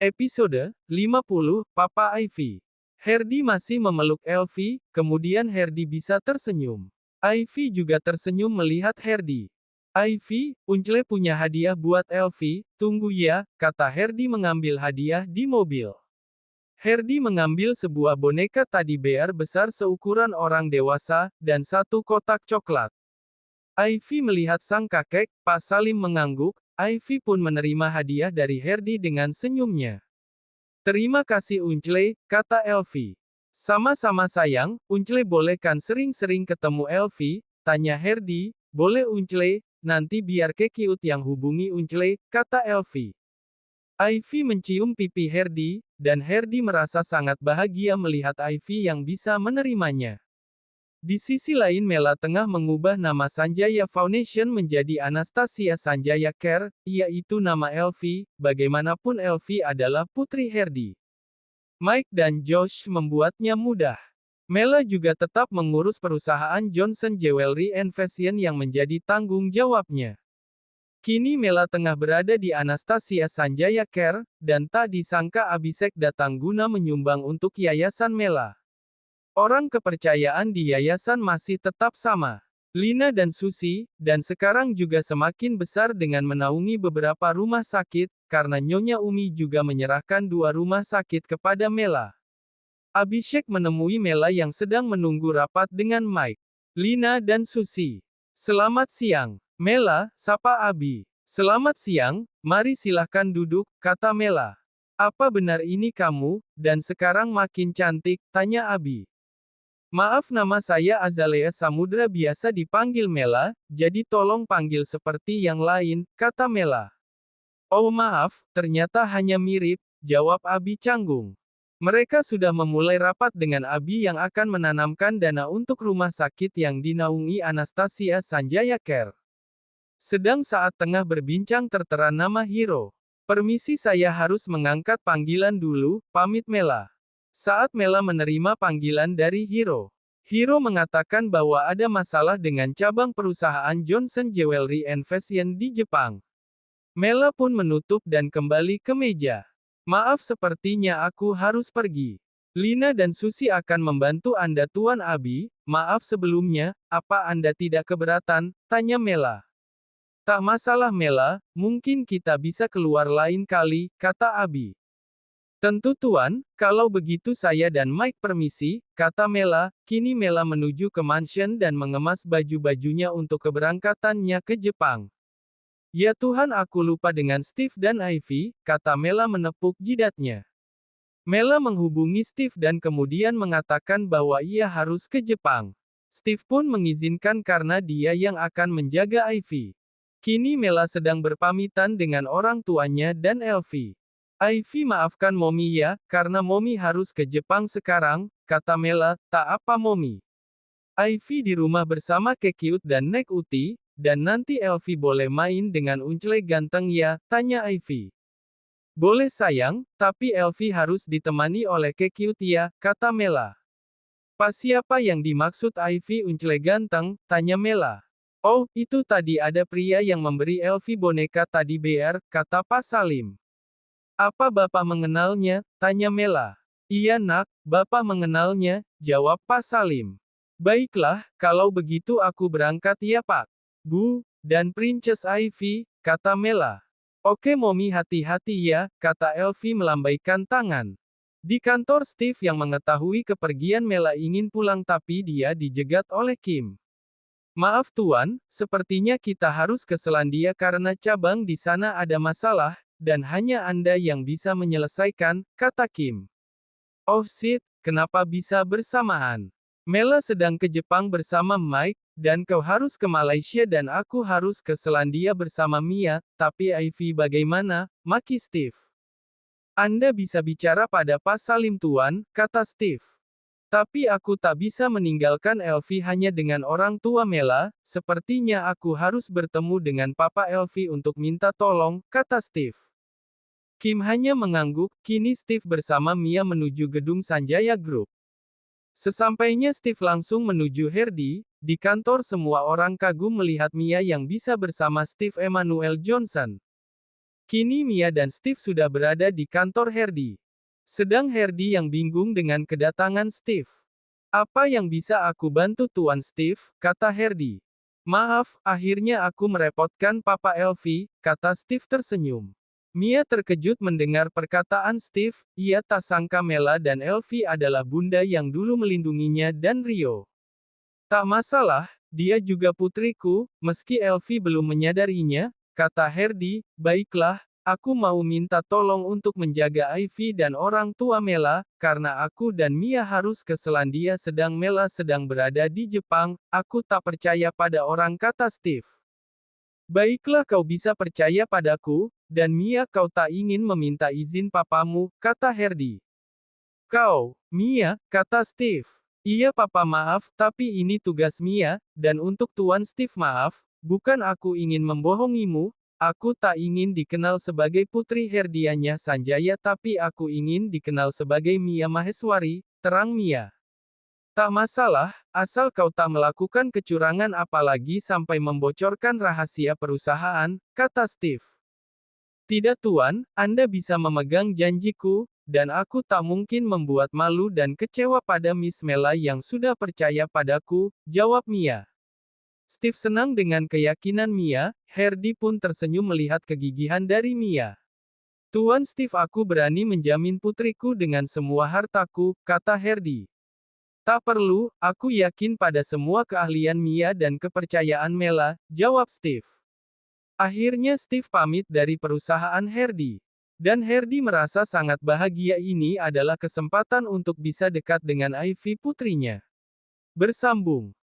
Episode 50, Papa Ivy. Herdi masih memeluk Elvi, kemudian Herdi bisa tersenyum. Ivy juga tersenyum melihat Herdi. Ivy, Uncle punya hadiah buat Elvi, tunggu ya, kata Herdi mengambil hadiah di mobil. Herdi mengambil sebuah boneka teddy bear besar seukuran orang dewasa, dan satu kotak coklat. Ivy melihat sang kakek, Pak Salim mengangguk. Ivy pun menerima hadiah dari Herdi dengan senyumnya. Terima kasih Uncle, kata Elvi. Sama-sama sayang, Uncle boleh kan sering-sering ketemu Elvi, tanya Herdi. Boleh Uncle, nanti biar Kekiut yang hubungi Uncle, kata Elvi. Ivy mencium pipi Herdi, dan Herdi merasa sangat bahagia melihat Ivy yang bisa menerimanya. Di sisi lain Mela tengah mengubah nama Sanjaya Foundation menjadi Anastasia Sanjaya Care, yaitu nama Elvi, bagaimanapun Elvi adalah putri Herdi. Mike dan Josh membuatnya mudah. Mela juga tetap mengurus perusahaan Johnson Jewelry and Fashion yang menjadi tanggung jawabnya. Kini Mela tengah berada di Anastasia Sanjaya Care, dan tak disangka Abhishek datang guna menyumbang untuk yayasan Mela. Orang kepercayaan di yayasan masih tetap sama. Lina dan Susi, dan sekarang juga semakin besar dengan menaungi beberapa rumah sakit, karena Nyonya Umi juga menyerahkan 2 rumah sakit kepada Mela. Abhishek menemui Mela yang sedang menunggu rapat dengan Mike, Lina dan Susi. Selamat siang, Mela, sapa Abi. Selamat siang, mari silahkan duduk, kata Mela. Apa benar ini kamu, dan sekarang makin cantik, tanya Abi. Maaf nama saya Azalea Samudra biasa dipanggil Mela, jadi tolong panggil seperti yang lain, kata Mela. Oh maaf, ternyata hanya mirip, jawab Abi canggung. Mereka sudah memulai rapat dengan Abi yang akan menanamkan dana untuk rumah sakit yang dinaungi Anastasia Sanjaya Care. Sedang saat tengah berbincang tertera nama Hiro. Permisi saya harus mengangkat panggilan dulu, pamit Mela. Saat Mela menerima panggilan dari Hiro. Hiro mengatakan bahwa ada masalah dengan cabang perusahaan Johnson Jewelry and Fashion di Jepang. Mela pun menutup dan kembali ke meja. Maaf sepertinya aku harus pergi. Lina dan Susi akan membantu Anda Tuan Abi, maaf sebelumnya, apa Anda tidak keberatan, tanya Mela. Tak masalah Mela, mungkin kita bisa keluar lain kali, kata Abi. Tentu Tuan, kalau begitu saya dan Mike permisi, kata Mela. Kini Mela menuju ke mansion dan mengemas baju-bajunya untuk keberangkatannya ke Jepang. Ya Tuhan aku lupa dengan Steve dan Ivy, kata Mela menepuk jidatnya. Mela menghubungi Steve dan kemudian mengatakan bahwa ia harus ke Jepang. Steve pun mengizinkan karena dia yang akan menjaga Ivy. Kini Mela sedang berpamitan dengan orang tuanya dan Elvi. Ivy maafkan Mommy ya, karena Mommy harus ke Jepang sekarang, kata Mela, tak apa Mommy. Ivy di rumah bersama Kekiut dan Nek Uti, dan nanti Elvi boleh main dengan Uncle ganteng ya, tanya Ivy. Boleh sayang, tapi Elvi harus ditemani oleh Kekiut ya, kata Mela. Pas siapa yang dimaksud Ivy Uncle ganteng, tanya Mela. Oh, itu tadi ada pria yang memberi Elvi boneka teddy bear, kata Pak Salim. Apa Bapak mengenalnya? Tanya Mela. Iya nak, Bapak mengenalnya, jawab Pak Salim. Baiklah, kalau begitu aku berangkat ya Pak. Bu, dan Princess Ivy, kata Mela. Oke Mommy hati-hati ya, kata Elvi melambaikan tangan. Di kantor Steve yang mengetahui kepergian Mela ingin pulang tapi dia dijegat oleh Kim. Maaf Tuan, sepertinya kita harus ke Selandia karena cabang di sana ada masalah, dan hanya Anda yang bisa menyelesaikan, kata Kim. Oh shit, kenapa bisa bersamaan? Mela sedang ke Jepang bersama Mike, dan kau harus ke Malaysia dan aku harus ke Selandia bersama Mia, tapi Ivy bagaimana, maki Steve. Anda bisa bicara pada Pak Salim Tuan, kata Steve. Tapi aku tak bisa meninggalkan Elvi hanya dengan orang tua Mela, sepertinya aku harus bertemu dengan Papa Elvi untuk minta tolong, kata Steve. Kim hanya mengangguk, kini Steve bersama Mia menuju gedung Sanjaya Group. Sesampainya Steve langsung menuju Herdi, di kantor semua orang kagum melihat Mia yang bisa bersama Steve Emmanuel Johnson. Kini Mia dan Steve sudah berada di kantor Hardy. Sedang Hardy yang bingung dengan kedatangan Steve. Apa yang bisa aku bantu Tuan Steve, kata Hardy. Maaf, akhirnya aku merepotkan Papa Elfie, kata Steve tersenyum. Mia terkejut mendengar perkataan Steve, ia tak sangka Mela dan Elfie adalah bunda yang dulu melindunginya dan Rio. Tak masalah, dia juga putriku, meski Elfie belum menyadarinya, kata Hardy, baiklah, aku mau minta tolong untuk menjaga Ivy dan orang tua Mela, karena aku dan Mia harus ke Selandia sedang Mela sedang berada di Jepang, aku tak percaya pada orang kata Steve. Baiklah kau bisa percaya padaku, dan Mia kau tak ingin meminta izin papamu, kata Hardy. Kau, Mia, kata Steve. Iya papa maaf, tapi ini tugas Mia, dan untuk Tuan Steve maaf, bukan aku ingin membohongimu, aku tak ingin dikenal sebagai putri Herdianya Sanjaya tapi aku ingin dikenal sebagai Mia Maheswari, terang Mia. Tak masalah, asal kau tak melakukan kecurangan apalagi sampai membocorkan rahasia perusahaan, kata Steve. Tidak Tuan, Anda bisa memegang janjiku, dan aku tak mungkin membuat malu dan kecewa pada Miss Mela yang sudah percaya padaku, jawab Mia. Steve senang dengan keyakinan Mia, Hardy pun tersenyum melihat kegigihan dari Mia. Tuan Steve aku berani menjamin putriku dengan semua hartaku, kata Hardy. Tak perlu, aku yakin pada semua keahlian Mia dan kepercayaan Mela, jawab Steve. Akhirnya Steve pamit dari perusahaan Hardy. Dan Hardy merasa sangat bahagia ini adalah kesempatan untuk bisa dekat dengan Ivy putrinya. Bersambung.